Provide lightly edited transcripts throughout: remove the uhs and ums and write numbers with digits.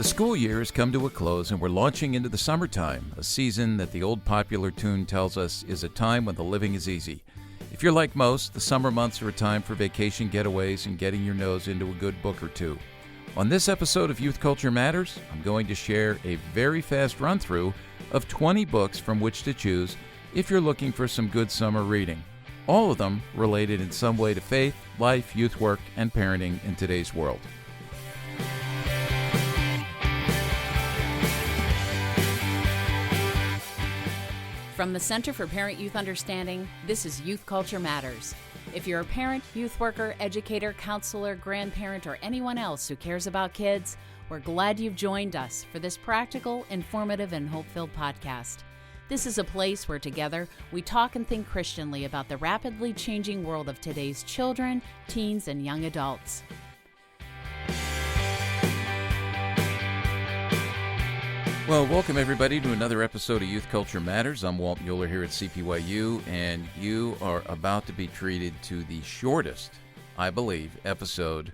school year has come to a close and we're launching into the summertime, a season that the old popular tune tells us is a time when the living is easy. If you're like most, the summer months are a time for vacation getaways and getting your nose into a good book or two. On this episode of Youth Culture Matters, I'm going to share a very fast run-through of 20 books from which to choose if you're looking for some good summer reading. All of them related in some way to faith, life, youth work, and parenting in today's world. From the Center for Parent-Youth Understanding, this is Youth Culture Matters. If you're a parent, youth worker, educator, counselor, grandparent, or anyone else who cares about kids, we're glad you've joined us for this practical, informative, and hope-filled podcast. This is a place where together we talk and think Christianly about the rapidly changing world of today's children, teens, and young adults. Well, welcome everybody to another episode of Youth Culture Matters. I'm Walt Mueller here at CPYU, and you are about to be treated to the shortest, I believe, episode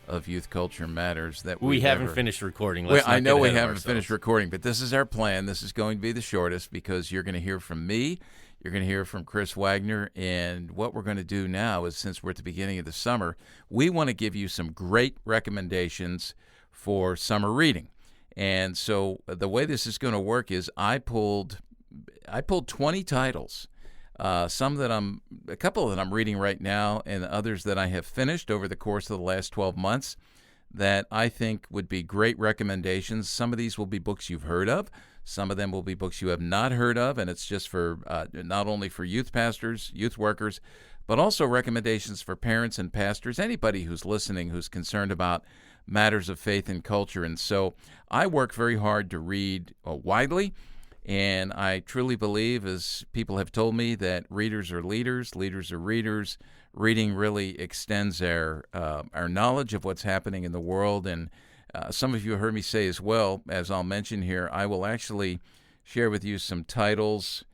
of Youth Culture Matters that we haven't finished recording. I know we haven't finished recording, but this is our plan. This is going to be the shortest because you're going to hear from me, you're going to hear from Chris Wagner, and what we're going to do now is, since we're at the beginning of the summer, we want to give you some great recommendations for summer reading. And so the way this is going to work is I pulled 20 titles, a couple that I'm reading right now, and others that I have finished over the course of the last 12 months that I think would be great recommendations. Some of these will be books you've heard of. Some of them will be books you have not heard of, and it's just for not only for youth pastors, youth workers, but also recommendations for parents and pastors, anybody who's listening who's concerned about matters of faith and culture. And so I work very hard to read widely, and I truly believe, as people have told me, that readers are leaders, leaders are readers. Reading really extends our knowledge of what's happening in the world. And some of you heard me say as well, as I'll mention here, I will actually share with you some titles,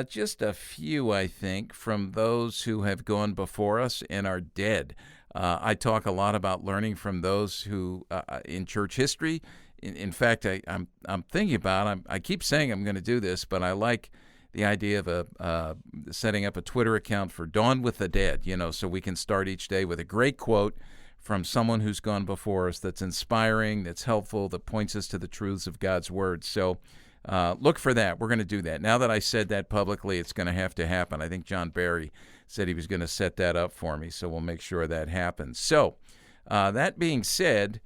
just a few, I think, from those who have gone before us and are dead. I talk a lot about learning from those who, in church history. In fact, I'm thinking about. I keep saying I'm going to do this, but I like the idea of setting up a Twitter account for Dawn with the Dead. So we can start each day with a great quote from someone who's gone before us that's inspiring, that's helpful, that points us to the truths of God's Word. So look for that. We're going to do that. Now that I said that publicly, it's going to have to happen. I think John Barry said he was going to set that up for me, so we'll make sure that happens. So that being said,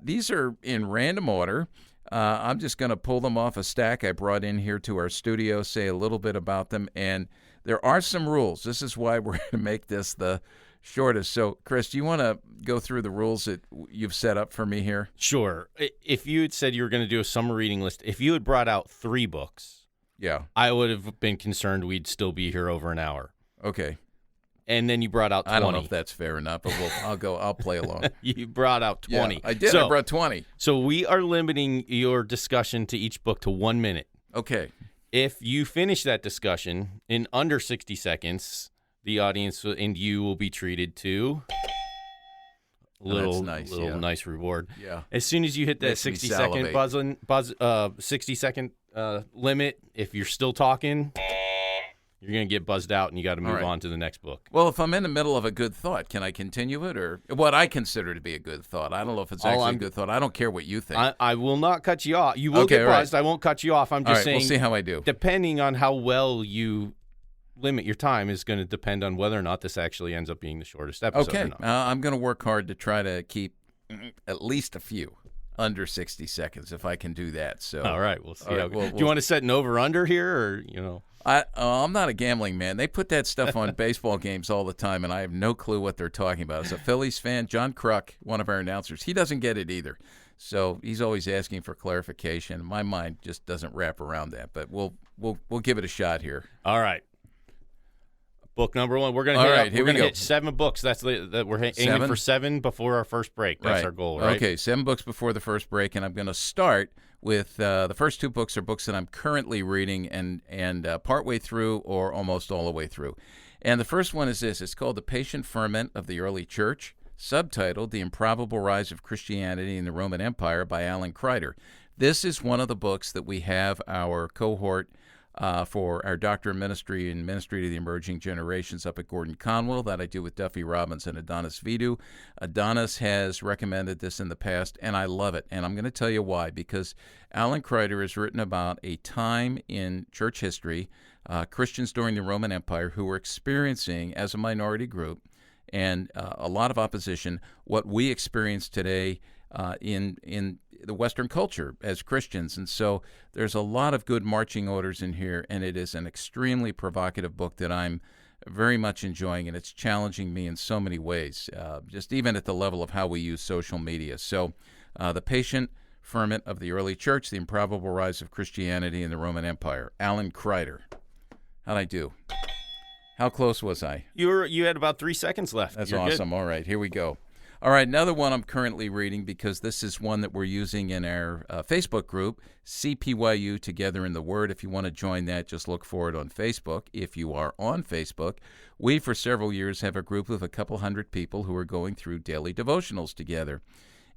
these are in random order. I'm just going to pull them off a stack I brought in here to our studio, say a little bit about them, and there are some rules. This is why we're going to make this the shortest. So, Chris, do you want to go through the rules that you've set up for me here? Sure. If you had said you were going to do a summer reading list, if you had brought out 3 books, I would have been concerned we'd still be here over an hour. Okay. And then you brought out 20. I don't know if that's fair enough, but I'll play along. You brought out 20. Yeah, I did. I brought 20. So we are limiting your discussion to each book to 1 minute. Okay. If you finish that discussion in under 60 seconds, the audience and you will be treated to nice reward. Yeah. As soon as you hit that 60 second limit, if you're still talking, you're going to get buzzed out and you got to move on to the next book. Well, if I'm in the middle of a good thought, can I continue it, or what I consider to be a good thought? I don't know if it's actually a good thought. I don't care what you think. I will not cut you off. You will get buzzed. Right. I won't cut you off. I'm just saying. We'll see how I do. Depending on how well you limit your time is going to depend on whether or not this actually ends up being the shortest episode. Okay. I'm going to work hard to try to keep at least a few under 60 seconds if I can do that. So all right, we'll see. Do you want to set an over/under here, or I'm not a gambling man. They put that stuff on baseball games all the time, and I have no clue what they're talking about. As a Phillies fan, John Kruk, one of our announcers, he doesn't get it either. So he's always asking for clarification. My mind just doesn't wrap around that, but we'll give it a shot here. All right. Book number 1. We're going to hit 7 books. That's that we're aiming for 7 before our first break. That's our goal, right? Okay, 7 books before the first break, and I'm going to start with the first 2 books are books that I'm currently reading and partway through or almost all the way through. And the first one is this. It's called The Patient Ferment of the Early Church, subtitled The Improbable Rise of Christianity in the Roman Empire by Alan Kreider. This is one of the books that we have our cohort for our Doctor of Ministry and Ministry to the Emerging Generations up at Gordon Conwell that I do with Duffy Robbins and Adonis Vidu. Adonis has recommended this in the past, and I love it. And I'm going to tell you why, because Alan Kreider has written about a time in church history, Christians during the Roman Empire who were experiencing, as a minority group, and a lot of opposition, what we experience today in the Western culture as Christians. And so there's a lot of good marching orders in here, and it is an extremely provocative book that I'm very much enjoying, and it's challenging me in so many ways, just even at the level of how we use social media. So The Patient Ferment of the Early Church, The Improbable Rise of Christianity in the Roman Empire. Alan Kreider. How'd I do? How close was I? You had about 3 seconds left. That's You're awesome. Good. All right, here we go. All right, another one I'm currently reading because this is one that we're using in our Facebook group, CPYU Together in the Word. If you want to join that, just look for it on Facebook. If you are on Facebook, we for several years have a group of a couple hundred people who are going through daily devotionals together.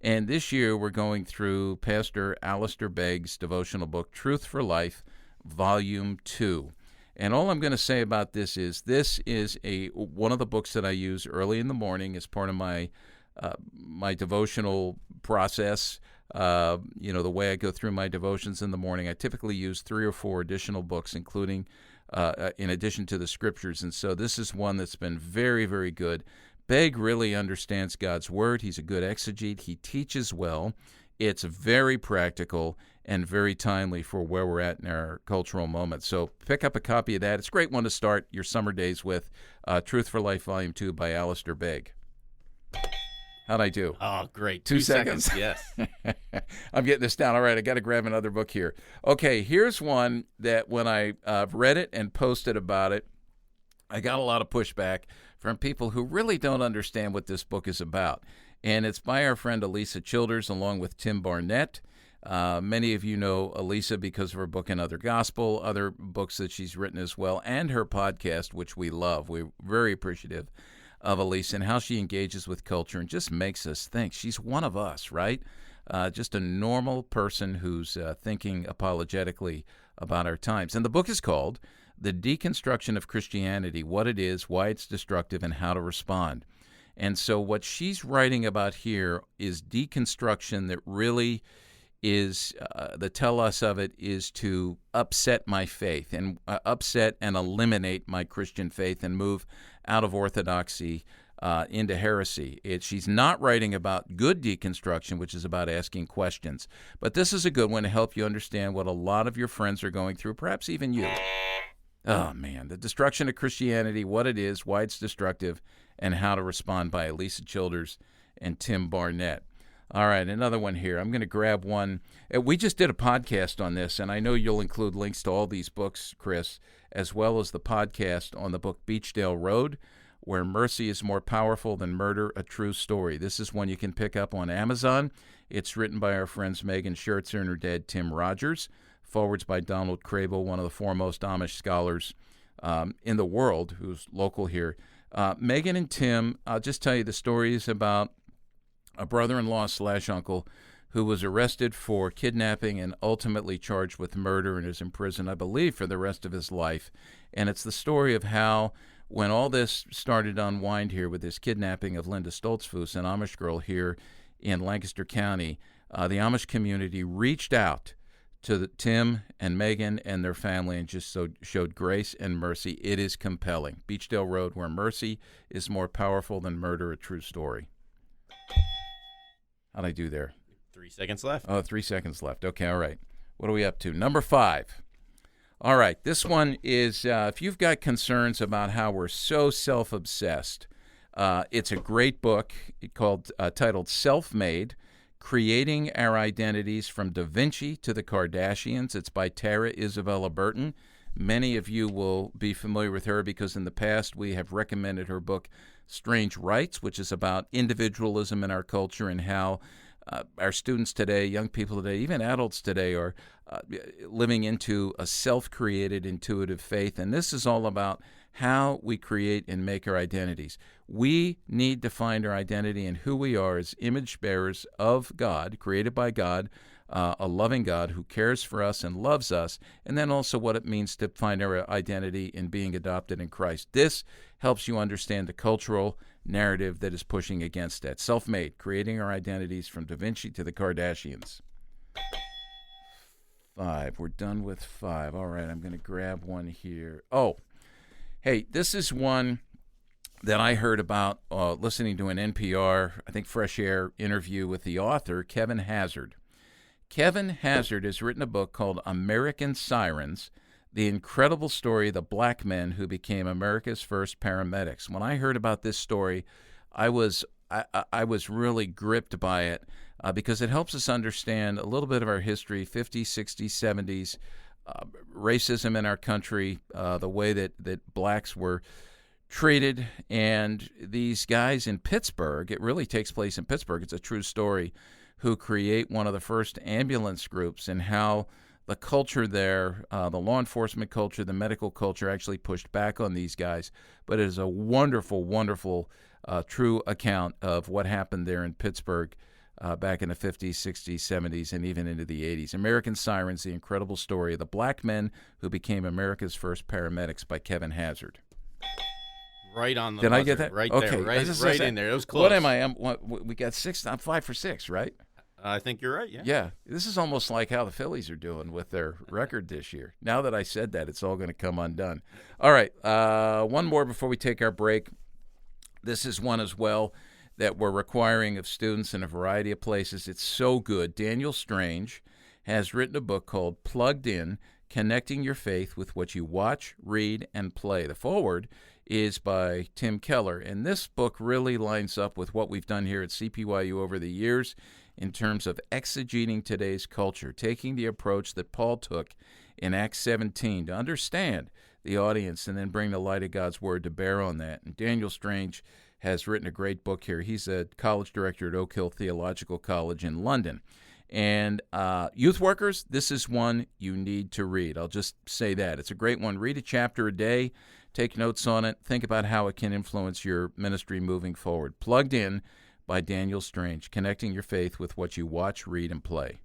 And this year we're going through Pastor Alistair Begg's devotional book, Truth for Life, Volume 2. And all I'm going to say about this is one of the books that I use early in the morning as part of my devotional process. The way I go through my devotions in the morning, I typically use 3 or 4 additional books, including in addition to the scriptures. And so this is one that's been very, very good. Begg really understands God's Word. He's a good exegete. He teaches well. It's very practical and very timely for where we're at in our cultural moment. So pick up a copy of that. It's a great one to start your summer days with. Truth for Life, Volume 2 by Alistair Begg. How'd I do? Oh, great. 2 seconds. Yes. I'm getting this down. All right, I got to grab another book here. Okay, here's one that when I read it and posted about it, I got a lot of pushback from people who really don't understand what this book is about. And it's by our friend Elisa Childers along with Tim Barnett. Many of you know Elisa because of her book Another Gospel, other books that she's written as well, and her podcast, which we love. We're very appreciative of Elisa and how she engages with culture and just makes us think. She's one of us, right? Just a normal person who's thinking apologetically about our times. And the book is called The Deconstruction of Christianity, What It Is, Why It's Destructive, and How to Respond. And so what she's writing about here is deconstruction that really is, the tell us of it is to upset my faith and upset and eliminate my Christian faith and move out of orthodoxy into heresy. She's not writing about good deconstruction, which is about asking questions. But this is a good one to help you understand what a lot of your friends are going through, perhaps even you. Oh, man. The Destruction of Christianity, What It Is, Why It's Destructive, and How to Respond by Elisa Childers and Tim Barnett. All right, another one here. I'm going to grab one. We just did a podcast on this, and I know you'll include links to all these books, Chris, as well as the podcast on the book Beachdale Road, Where Mercy is More Powerful Than Murder, A True Story. This is one you can pick up on Amazon. It's written by our friends Megan Schertzer and her dad, Tim Rogers. Forwards by Donald Crable, one of the foremost Amish scholars in the world, who's local here. Megan and Tim, I'll just tell you the story is about a brother-in-law / uncle who was arrested for kidnapping and ultimately charged with murder and is in prison, I believe, for the rest of his life. And it's the story of how, when all this started to unwind here with this kidnapping of Linda Stoltzfus, an Amish girl here in Lancaster County, the Amish community reached out to Tim and Megan and their family and just showed grace and mercy. It is compelling. Beachdale Road, Where Mercy is More Powerful Than Murder, A True Story. How'd I do there? 3 seconds left. Oh, 3 seconds left. Okay, all right. What are we up to? Number 5. All right, this one is, if you've got concerns about how we're so self-obsessed, it's a great book titled Self-Made, Creating Our Identities from Da Vinci to the Kardashians. It's by Tara Isabella Burton. Many of you will be familiar with her because in the past we have recommended her book, Strange Rights, which is about individualism in our culture and how our students today, young people today, even adults today are living into a self-created intuitive faith. And this is all about how we create and make our identities. We need to find our identity in who we are as image bearers of God, created by God, a loving God who cares for us and loves us, and then also what it means to find our identity in being adopted in Christ. This helps you understand the cultural narrative that is pushing against that. Self-made, creating our identities from Da Vinci to the Kardashians. 5. We're done with 5. All right, I'm going to grab one here. Oh, hey, this is one that I heard about listening to an NPR, I think Fresh Air interview with the author, Kevin Hazard. Kevin Hazard has written a book called American Sirens, the incredible story of the black men who became America's first paramedics. When I heard about this story, I was really gripped by it because it helps us understand a little bit of our history, 50s, 60s, 70s, racism in our country, the way that blacks were treated. And these guys in Pittsburgh, it really takes place in Pittsburgh, it's a true story, who create one of the first ambulance groups, and how the culture there, the law enforcement culture, the medical culture actually pushed back on these guys. But it is a wonderful, wonderful, true account of what happened there in Pittsburgh back in the 50s, 60s, 70s, and even into the 80s. American Sirens, the incredible story of the black men who became America's first paramedics, by Kevin Hazard. Right on the Did buzzer. I get that? Right okay. there. Right in there. It was close. What am I? We got 6. I'm 5 for 6, right? I think you're right, yeah. Yeah. This is almost like how the Phillies are doing with their record this year. Now that I said that, it's all going to come undone. All right. One more before we take our break. This is one as well that we're requiring of students in a variety of places. It's so good. Daniel Strange has written a book called Plugged In, Connecting Your Faith with What You Watch, Read, and Play. The foreword is by Tim Keller, and this book really lines up with what we've done here at CPYU over the years in terms of exegeting today's culture, taking the approach that Paul took in Acts 17 to understand the audience and then bring the light of God's Word to bear on that. And Daniel Strange has written a great book here. He's a college director at Oak Hill Theological College in London. And youth workers, this is one you need to read. I'll just say that. It's a great one. Read a chapter a day. Take notes on it. Think about how it can influence your ministry moving forward. Plugged In by Daniel Strange, connecting your faith with what you watch, read, and play.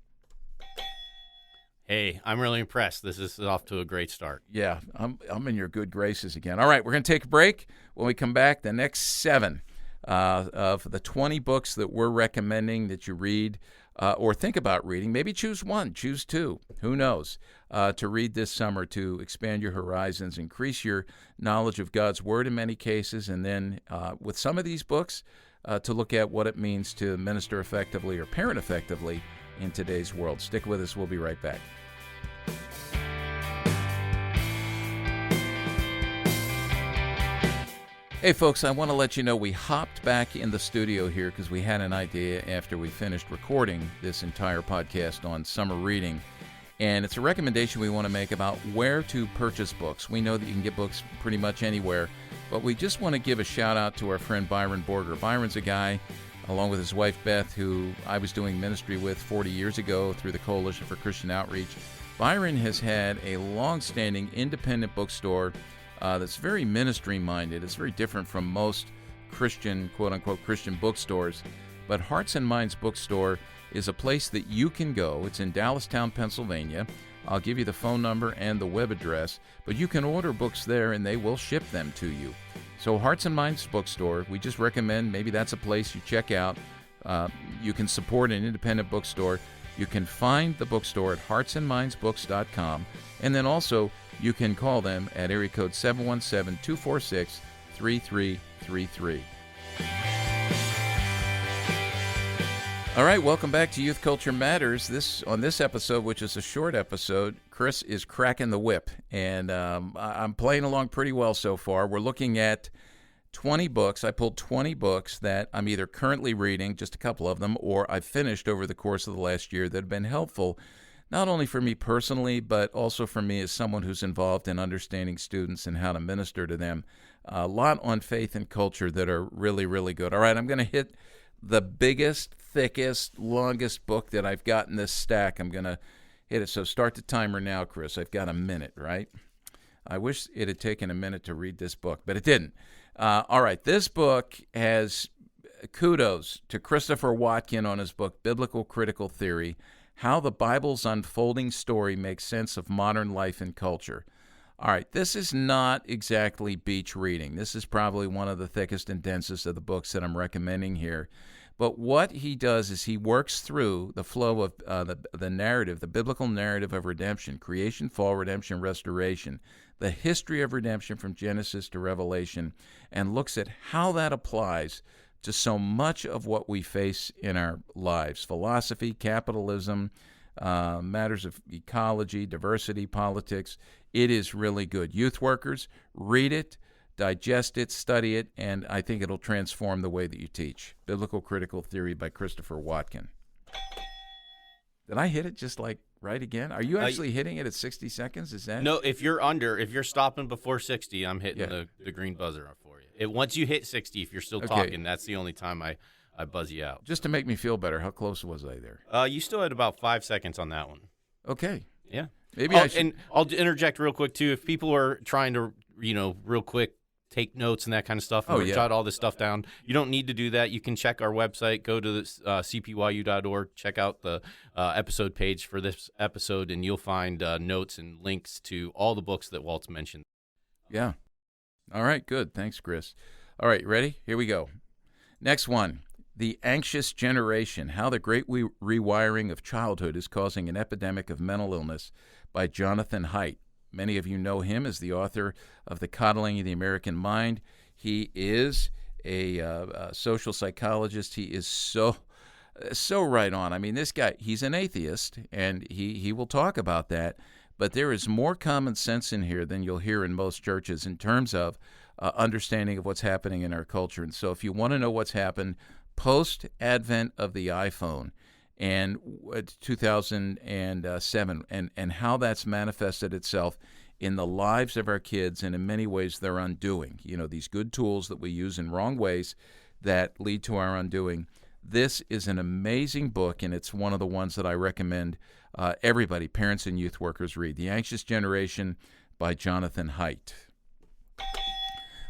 Hey, I'm really impressed. This is off to a great start. Yeah, I'm in your good graces again. All right, we're going to take a break. When we come back, the next 7 of the 20 books that we're recommending that you read or think about reading. Maybe choose 1, choose 2, who knows, to read this summer to expand your horizons, increase your knowledge of God's Word in many cases, and then with some of these books, to look at what it means to minister effectively or parent effectively in today's world. Stick with us. We'll be right back. Hey, folks, I want to let you know we hopped back in the studio here because we had an idea after we finished recording this entire podcast on summer reading. And it's a recommendation we want to make about where to purchase books. We know that you can get books pretty much anywhere, but we just want to give a shout out to our friend Byron Borger. Byron's a guy, along with his wife Beth, who I was doing ministry with 40 years ago through the Coalition for Christian Outreach. Byron has had a long-standing independent bookstore that's very ministry-minded. It's very different from most Christian, quote-unquote, Christian bookstores. But Hearts and Minds Bookstore is a place that you can go. It's in Dallastown, Pennsylvania. I'll give you the phone number and the web address, but you can order books there and they will ship them to you. So Hearts and Minds Bookstore, we just recommend maybe that's a place you check out. You can support an independent bookstore. You can find the bookstore at heartsandmindsbooks.com, and then also you can call them at area code 717-246-3333. All right, welcome back to Youth Culture Matters. On this episode, which is a short episode, Chris is cracking the whip, and I'm playing along pretty well so far. We're looking at 20 books. I pulled 20 books that I'm either currently reading, just a couple of them, or I've finished over the course of the last year that have been helpful, not only for me personally, but also for me as someone who's involved in understanding students and how to minister to them. A lot on faith and culture that are really, really good. All right, I'm going to hit the biggest, thickest, longest book that I've got in this stack. I'm going to hit it. So start the timer now, Chris. I've got a minute, right? I wish it had taken a minute to read this book, but it didn't. All right, this book has kudos to Christopher Watkin on his book, Biblical Critical Theory, How the Bible's Unfolding Story Makes Sense of Modern Life and Culture. All right, this is not exactly beach reading. This is probably one of the thickest and densest of the books that I'm recommending here. But what he does is he works through the flow of the narrative, the biblical narrative of redemption, creation, fall, redemption, restoration, the history of redemption from Genesis to Revelation, and looks at how that applies to so much of what we face in our lives: philosophy, capitalism, matters of ecology, diversity, politics. It is really good. Youth workers, read it, digest it, study it, and I think it'll transform the way that you teach. Biblical Critical Theory by Christopher Watkin. Did I hit it just like right again? Are you actually hitting it at 60 seconds? Is that? No, if you're stopping before 60, I'm hitting the green buzzer for you. Once you hit 60, if you're still talking, that's the only time I buzz you out. Just to make me feel better, how close was I there? You still had about 5 seconds on that one. Okay. Yeah. Maybe I should. And I'll interject real quick, too. If people are trying to, real quick, take notes and that kind of stuff, and jot all this stuff down, you don't need to do that. You can check our website, go to cpyu.org, check out the episode page for this episode, and you'll find notes and links to all the books that Walt's mentioned. Yeah. All right, good. Thanks, Chris. All right, ready? Here we go. Next one. The Anxious Generation, How the Great Rewiring of Childhood is Causing an Epidemic of Mental Illness by Jonathan Haidt. Many of you know him as the author of The Coddling of the American Mind. He is a social psychologist. He is so right on. I mean, this guy, he's an atheist, and he will talk about that, but there is more common sense in here than you'll hear in most churches in terms of understanding of what's happening in our culture. And so if you want to know what's happened post-advent of the iPhone and 2007 and how that's manifested itself in the lives of our kids, and in many ways their undoing, these good tools that we use in wrong ways that lead to our undoing. This is an amazing book, and it's one of the ones that I recommend everybody, parents and youth workers, read. The Anxious Generation by Jonathan Haidt.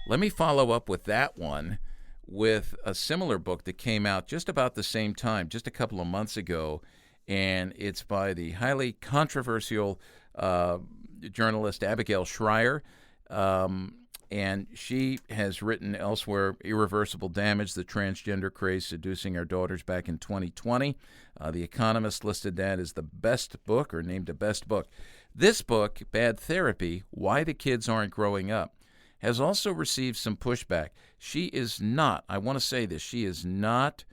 Let me follow up with that one with a similar book that came out just about the same time, just a couple of months ago, and it's by the highly controversial journalist Abigail Shrier, and she has written elsewhere, Irreversible Damage, The Transgender Craze Seducing Our Daughters, back in 2020. The Economist listed that as the best book, or named a best book. This book, Bad Therapy, Why the Kids Aren't Growing Up, has also received some pushback. She is not, I want to say this, she is not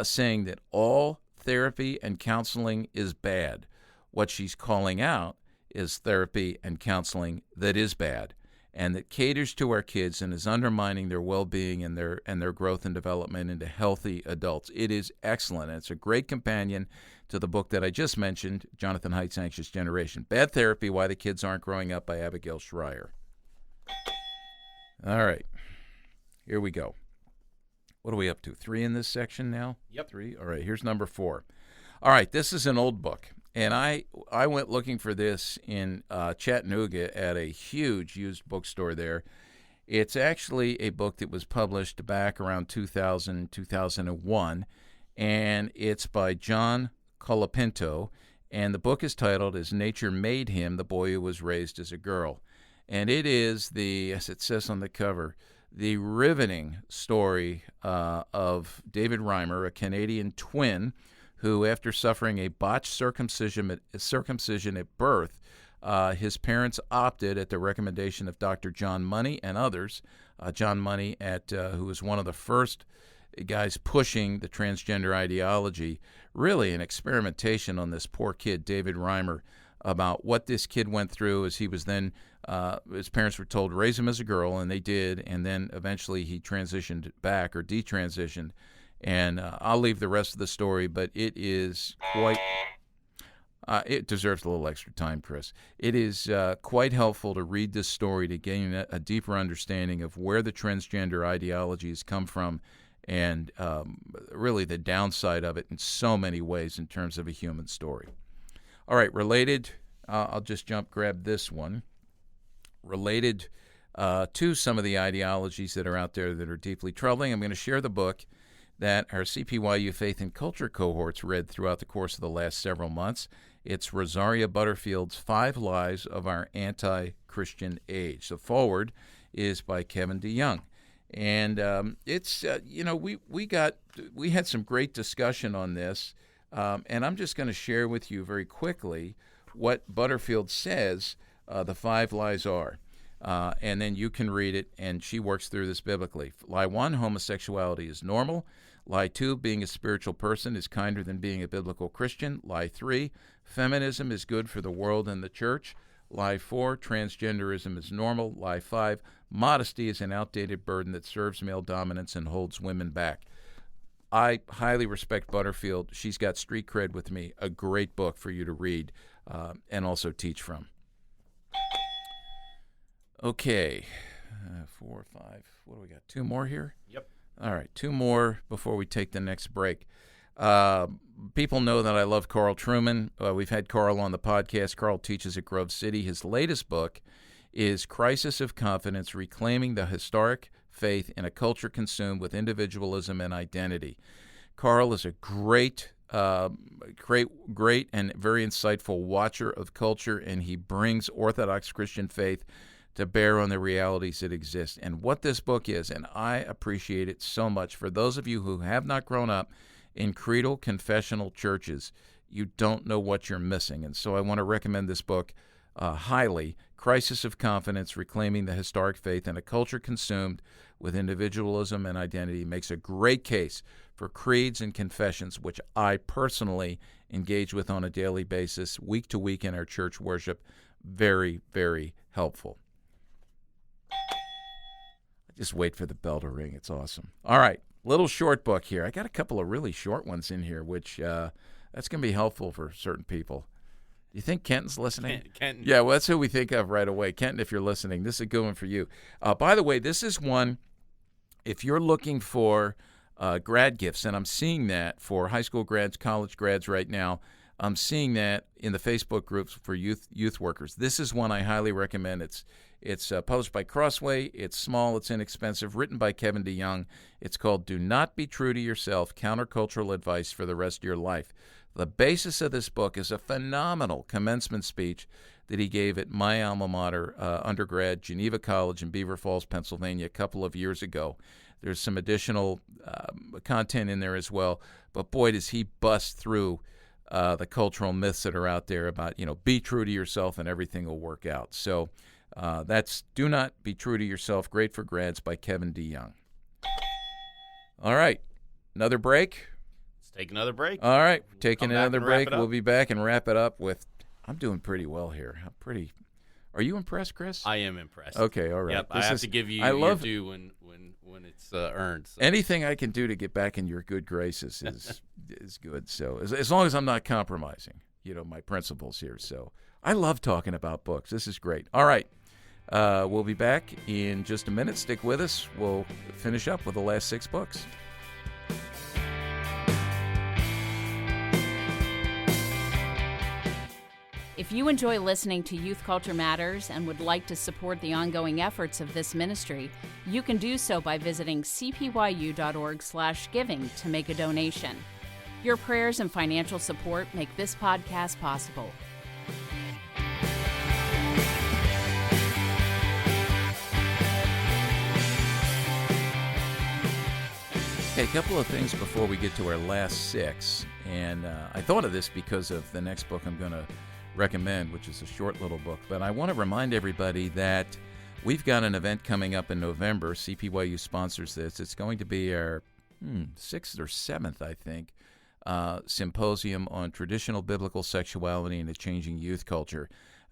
saying that all therapy and counseling is bad. What she's calling out is therapy and counseling that is bad and that caters to our kids and is undermining their well-being and their growth and development into healthy adults. It is excellent, and it's a great companion to the book that I just mentioned, Jonathan Haidt's Anxious Generation. Bad Therapy, Why the Kids Aren't Growing Up by Abigail Shrier. All right, here we go. What are we up to? 3 in this section now? Yep. 3? All right, here's number 4. All right, this is an old book, and I went looking for this in Chattanooga at a huge used bookstore there. It's actually a book that was published back around 2000, 2001, and it's by John Colapinto, and the book is titled As Nature Made Him, the Boy Who Was Raised as a Girl. And it is as it says on the cover, the riveting story of David Reimer, a Canadian twin who, after suffering a botched circumcision at birth, his parents opted, at the recommendation of Dr. John Money and others, John Money, who was one of the first guys pushing the transgender ideology, really an experimentation on this poor kid, David Reimer, about what this kid went through as he was then, his parents were told, raise him as a girl, and they did, and then eventually he transitioned back, or detransitioned, and I'll leave the rest of the story, but it is quite, it deserves a little extra time, Chris. It is quite helpful to read this story to gain a deeper understanding of where the transgender ideologies come from, and really the downside of it in so many ways in terms of a human story. All right, related, I'll just grab this one. related to some of the ideologies that are out there that are deeply troubling. I'm going to share the book that our CPYU Faith and Culture cohorts read throughout the course of the last several months. It's Rosaria Butterfield's 5 Lies of Our Anti-Christian Age. The foreword is by Kevin DeYoung. And it's, we had some great discussion on this, and I'm just going to share with you very quickly what Butterfield says the 5 lies are. And then you can read it, and she works through this biblically. Lie 1, homosexuality is normal. Lie 2, being a spiritual person is kinder than being a biblical Christian. Lie 3, feminism is good for the world and the church. Lie 4, transgenderism is normal. Lie 5, modesty is an outdated burden that serves male dominance and holds women back. I highly respect Butterfield. She's got street cred with me. A great book for you to read and also teach from. Okay, 4, 5. What do we got? 2 more here? Yep. All right, 2 more before we take the next break. People know that I love Carl Trueman. We've had Carl on the podcast. Carl teaches at Grove City. His latest book is Crisis of Confidence, Reclaiming the Historic Faith in a Culture Consumed with Individualism and Identity. Carl is a great and very insightful watcher of culture, and he brings Orthodox Christian faith to bear on the realities that exist. And what this book is, and I appreciate it so much, for those of you who have not grown up in creedal confessional churches, you don't know what you're missing. And so I want to recommend this book highly, Crisis of Confidence, Reclaiming the Historic Faith in a Culture Consumed with Individualism and Identity. Makes a great case for creeds and confessions, which I personally engage with on a daily basis, week to week in our church worship. Very, very helpful. Just wait for the bell to ring. It's awesome. All right, little short book here. I got a couple of really short ones in here, which that's going to be helpful for certain people. Do you think Kenton's listening? Kenton. Yeah, well, that's who we think of right away. Kenton, if you're listening, this is a good one for you. By the way, this is one, if you're looking for grad gifts, and I'm seeing that for high school grads, college grads right now, I'm seeing that in the Facebook groups for youth workers. This is one I highly recommend. It's published by Crossway. It's small. It's inexpensive. Written by Kevin DeYoung. It's called Do Not Be True to Yourself, Countercultural Advice for the Rest of Your Life. The basis of this book is a phenomenal commencement speech that he gave at my alma mater, undergrad, Geneva College in Beaver Falls, Pennsylvania, a couple of years ago. There's some additional content in there as well. But boy, does he bust through the cultural myths that are out there about, be true to yourself and everything will work out. So that's Do Not Be True to Yourself, great for grads, by Kevin DeYoung. All right, another break. Let's take another break. All right, taking another break. We'll be back and wrap it up with, I'm doing pretty well here. Are you impressed, Chris? I am impressed. Okay, all right. Yep, I have to give you your due when it's earned. So. Anything I can do to get back in your good graces is good. So as long as I'm not compromising, my principles here. So I love talking about books. This is great. All right. We'll be back in just a minute. Stick with us. We'll finish up with the last 6 books. If you enjoy listening to Youth Culture Matters and would like to support the ongoing efforts of this ministry, you can do so by visiting cpyu.org/giving to make a donation. Your prayers and financial support make this podcast possible. Okay, a couple of things before we get to our last 6. And I thought of this because of the next book I'm going to recommend, which is a short little book. But I want to remind everybody that we've got an event coming up in November. CPYU sponsors this. It's going to be our 6th or 7th, I think, symposium on traditional biblical sexuality and a changing youth culture.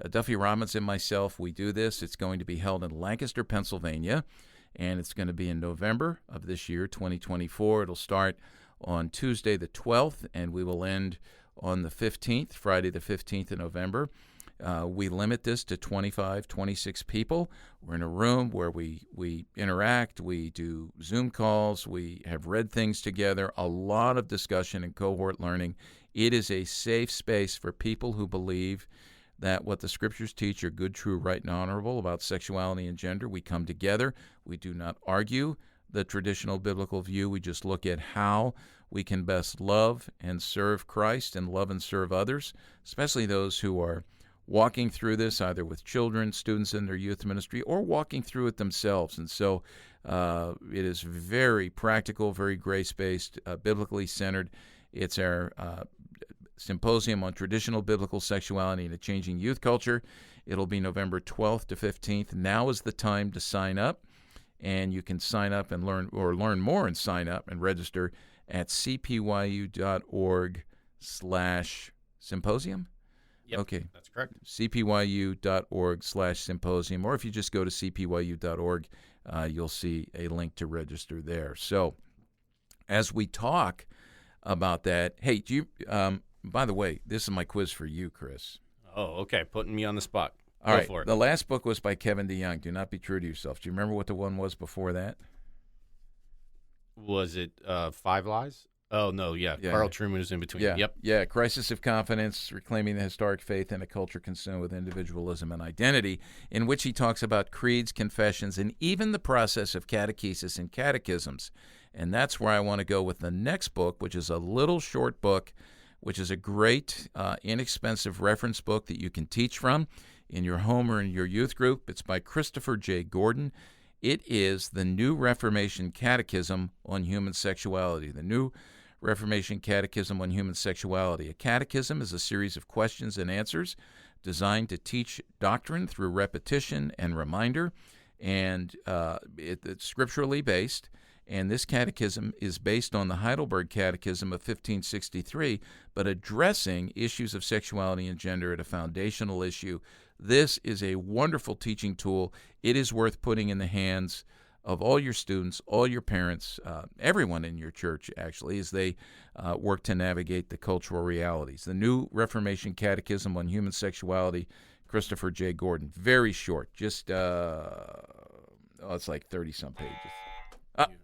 Duffy Robbins and myself, we do this. It's going to be held in Lancaster, Pennsylvania, and it's going to be in November of this year, 2024. It'll start on Tuesday the 12th, and we will end on the 15th, Friday the 15th of November. We limit this to 25, 26 people. We're in a room where we interact, we do Zoom calls, we have read things together, a lot of discussion and cohort learning. It is a safe space for people who believe that what the Scriptures teach are good, true, right, and honorable about sexuality and gender. We come together. We do not argue the traditional biblical view. We just look at how we can best love and serve Christ and love and serve others, especially those who are walking through this either with children, students in their youth ministry, or walking through it themselves. And so it is very practical, very grace-based, biblically centered. It's our symposium on traditional biblical sexuality in a changing youth culture. It'll be November 12th to 15th. Now is the time to sign up, and you can sign up and learn more and sign up and register at cpyu.org/symposium. Yep, okay, that's correct. cpyu.org/symposium, or if you just go to cpyu.org, you'll see a link to register there. So as we talk about that, hey, do you? By the way, this is my quiz for you, Chris. Oh, okay, putting me on the spot. All right, for it. The last book was by Kevin DeYoung. Do not be true to yourself. Do you remember what the one was before that? Was it Five Lies? Oh, no, yeah. Carl Trueman is in between. Yeah. Yeah, Crisis of Confidence, Reclaiming the Historic Faith in a Culture Consumed with Individualism and Identity, in which he talks about creeds, confessions, and even the process of catechesis and catechisms. And that's where I want to go with the next book, which is a little short book, which is a great, inexpensive reference book that you can teach from in your home or in your youth group. It's by Christopher J. Gordon. It is the New Reformation Catechism on Human Sexuality. The New Reformation Catechism on Human Sexuality. A catechism is a series of questions and answers designed to teach doctrine through repetition and reminder, and it's scripturally based. And this catechism is based on the Heidelberg Catechism of 1563, but addressing issues of sexuality and gender at a foundational issue. This is a wonderful teaching tool. It is worth putting in the hands of all your students, all your parents, everyone in your church, actually, as they work to navigate the cultural realities. The New Reformation Catechism on Human Sexuality, Christopher J. Gordon. Very short, just, it's like 30-some pages.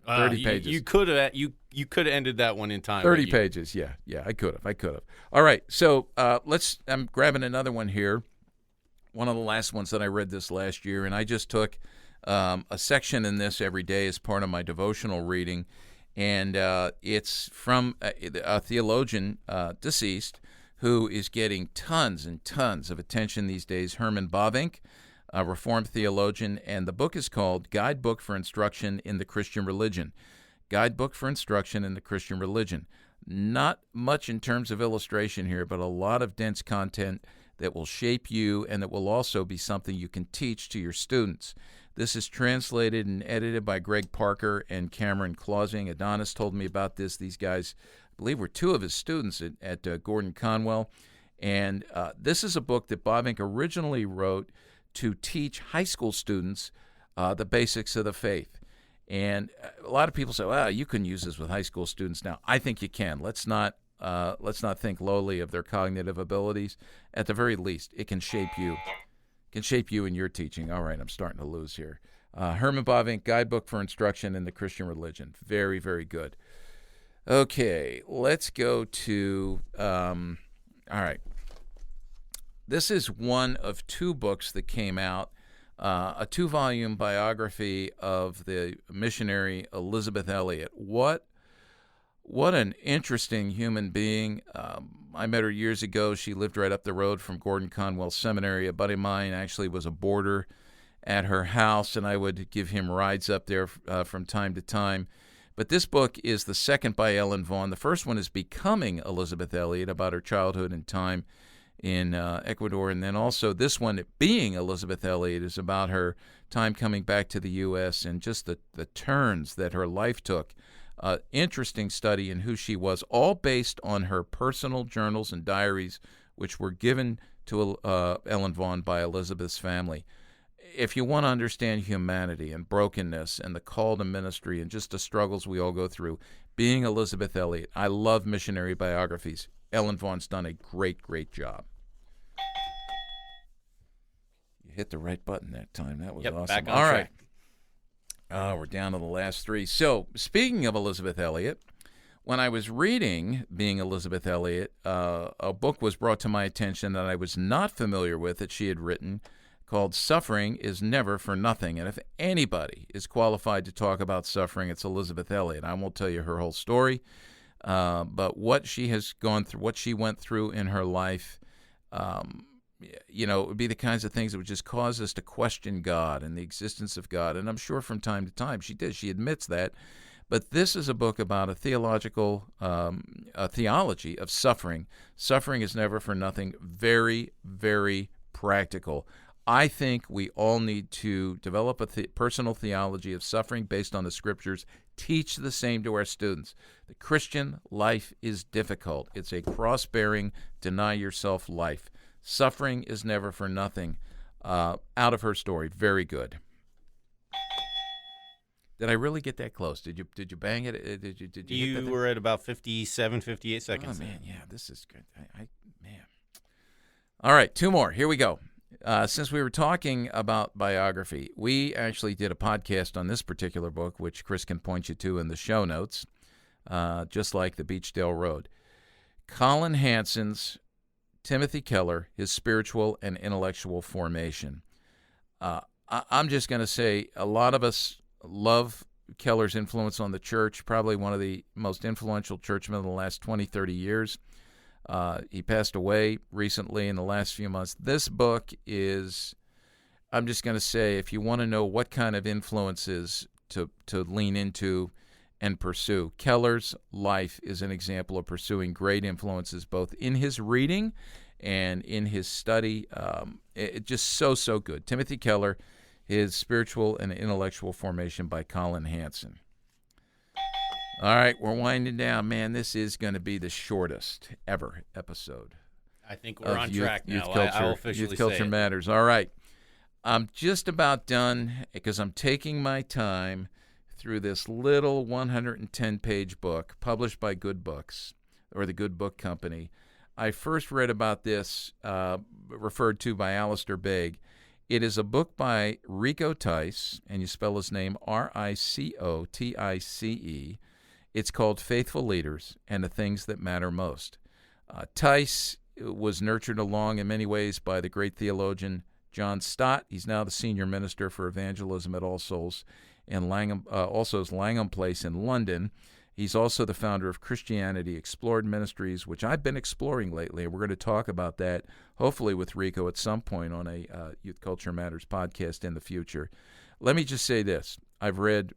30 pages. You could have ended that one in time. 30 pages. Yeah, I could have. All right, so I'm grabbing another one here. One of the last ones that I read this last year, and I just took a section in this every day as part of my devotional reading, and it's from a theologian, deceased, who is getting tons and tons of attention these days, Herman Bavinck, a Reformed theologian, and the book is called Guidebook for Instruction in the Christian Religion. Guidebook for Instruction in the Christian Religion. Not much in terms of illustration here, but a lot of dense content that will shape you and that will also be something you can teach to your students. This is translated and edited by Greg Parker and Cameron Clausing. Adonis told me about this. These guys, I believe, were two of his students at Gordon Conwell. And this is a book that Bavinck originally wrote to teach high school students the basics of the faith. And a lot of people say, well, you can use this with high school students now. I think you can. Let's not think lowly of their cognitive abilities. At the very least, it can shape you. It can shape you in your teaching. All right, I'm starting to lose here. Herman Bavinck, Guidebook for Instruction in the Christian Religion. Very, very good. Okay, let's go to, all right. This is one of two books that came out, a 2-volume biography of the missionary Elisabeth Elliot. What an interesting human being. I met her years ago. She lived right up the road from Gordon Conwell Seminary. A buddy of mine actually was a boarder at her house, and I would give him rides up there from time to time. But this book is the second by Ellen Vaughn. The first one is Becoming Elisabeth Elliot, about her childhood and time in Ecuador. And then also this one, Being Elisabeth Elliot, is about her time coming back to the U.S. and just the turns that her life took. Interesting study in who she was, all based on her personal journals and diaries, which were given to Ellen Vaughn by Elizabeth's family. If you want to understand humanity and brokenness and the call to ministry and just the struggles we all go through, Being Elisabeth Elliot. I love missionary biographies. Ellen Vaughn's done a great, great job. You hit the right button that time. That was awesome. Back on track. Right. Oh, we're down to the last three. So, speaking of Elisabeth Elliot, when I was reading Being Elizabeth Elliot, a book was brought to my attention that I was not familiar with that she had written called Suffering is Never for Nothing. And if anybody is qualified to talk about suffering, it's Elizabeth Elliot. I won't tell you her whole story, but what she has gone through, what she went through in her life, it would be the kinds of things that would just cause us to question God and the existence of God. And I'm sure from time to time she did. She admits that. But this is a book about a theological a theology of suffering. Suffering is never for nothing. Very, very practical. I think we all need to develop a personal theology of suffering based on the Scriptures. Teach the same to our students. The Christian life is difficult. It's a cross-bearing, deny-yourself life. Suffering is never for nothing. Out of her story. Very good. Did I really get that close? Did you bang it? Did you You were at about 57, 58 seconds. Oh, man, yeah, this is good. Man. All right, 2 more. Here we go. Since we were talking about biography, we actually did a podcast on this particular book, which Chris can point you to in the show notes, just like the Beachdale Road. Colin Hansen's Timothy Keller, His Spiritual and Intellectual Formation. I'm just going to say a lot of us love Keller's influence on the church, probably one of the most influential churchmen of the last 20, 30 years. He passed away recently in the last few months. This book is, I'm just going to say, if you want to know what kind of influences to lean into and pursue, Keller's life is an example of pursuing great influences both in his reading and in his study. It just so good. Timothy Keller, His Spiritual and Intellectual Formation by Colin Hansen. All right, we're winding down. Man, this is going to be the shortest ever episode. I think we're on track now. I'll officially Youth Culture say it. Matters. All right. I'm just about done because I'm taking my time through this little 110-page book published by Good Books, or the Good Book Company. I first read about this, referred to by Alistair Begg. It is a book by Rico Tice, and you spell his name Ricotice. It's called Faithful Leaders and the Things That Matter Most. Tice was nurtured along in many ways by the great theologian John Stott. He's now the senior minister for evangelism at All Souls in Langham Place in London. He's also the founder of Christianity Explored Ministries, which I've been exploring lately, and we're going to talk about that, hopefully with Rico at some point on a Youth Culture Matters podcast in the future. Let me just say this. I've read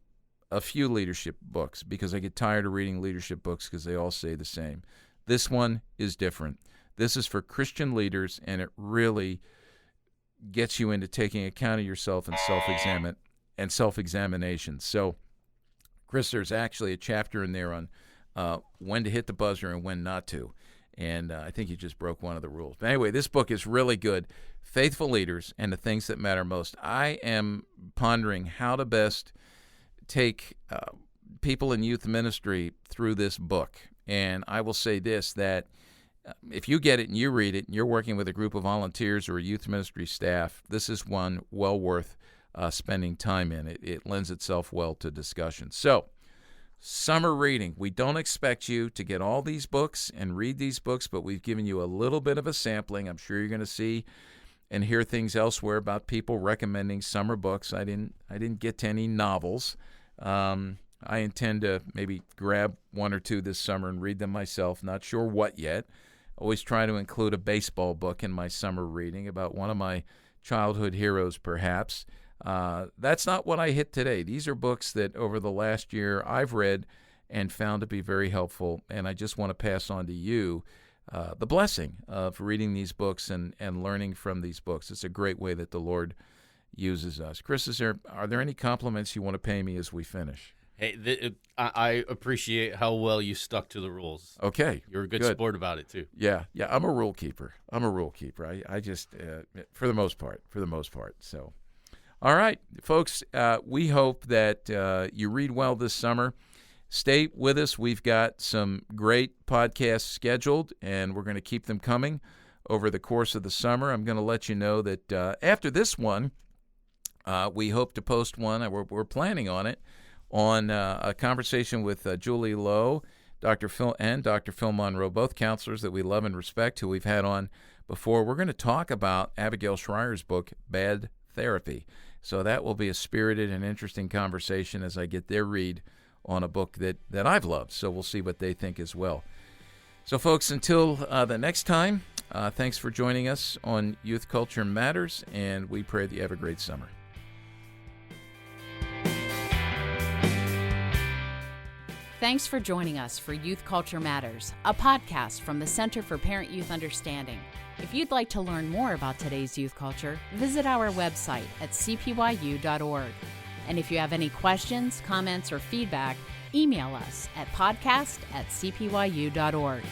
a few leadership books because I get tired of reading leadership books because they all say the same. This one is different. This is for Christian leaders, and it really gets you into taking account of yourself and self-examination. So, Chris, there's actually a chapter in there on when to hit the buzzer and when not to. And I think you just broke one of the rules. But anyway, this book is really good. Faithful Leaders and the Things That Matter Most. I am pondering how to best take people in youth ministry through this book. And I will say this, that if you get it and you read it and you're working with a group of volunteers or a youth ministry staff, this is one well worth spending time in. It lends itself well to discussion. So, summer reading. We don't expect you to get all these books and read these books, but we've given you a little bit of a sampling. I'm sure you're going to see and hear things elsewhere about people recommending summer books. I didn't get to any novels. I intend to maybe grab one or two this summer and read them myself. Not sure what yet. Always try to include a baseball book in my summer reading about one of my childhood heroes, perhaps. That's not what I hit today. These are books that over the last year I've read and found to be very helpful, and I just want to pass on to you the blessing of reading these books and learning from these books. It's a great way that the Lord uses us. Chris, are there any compliments you want to pay me as we finish? Hey, I appreciate how well you stuck to the rules. Okay. You're a good sport about it, too. Yeah, I'm a rule keeper. I just, for the most part. So, all right, folks, we hope that you read well this summer. Stay with us. We've got some great podcasts scheduled, and we're going to keep them coming over the course of the summer. I'm going to let you know that after this one, we hope to post one. We're planning on it, on a conversation with Julie Lowe Dr. Phil and Dr. Phil Monroe, both counselors that we love and respect, who we've had on before. We're going to talk about Abigail Schreier's book, Bad Therapy. So that will be a spirited and interesting conversation as I get their read on a book that I've loved. So we'll see what they think as well. So, folks, until the next time, thanks for joining us on Youth Culture Matters, and we pray that you have a great summer. Thanks for joining us for Youth Culture Matters, a podcast from the Center for Parent-Youth Understanding. If you'd like to learn more about today's youth culture, visit our website at cpyu.org. And if you have any questions, comments, or feedback, email us at podcast@cpyu.org.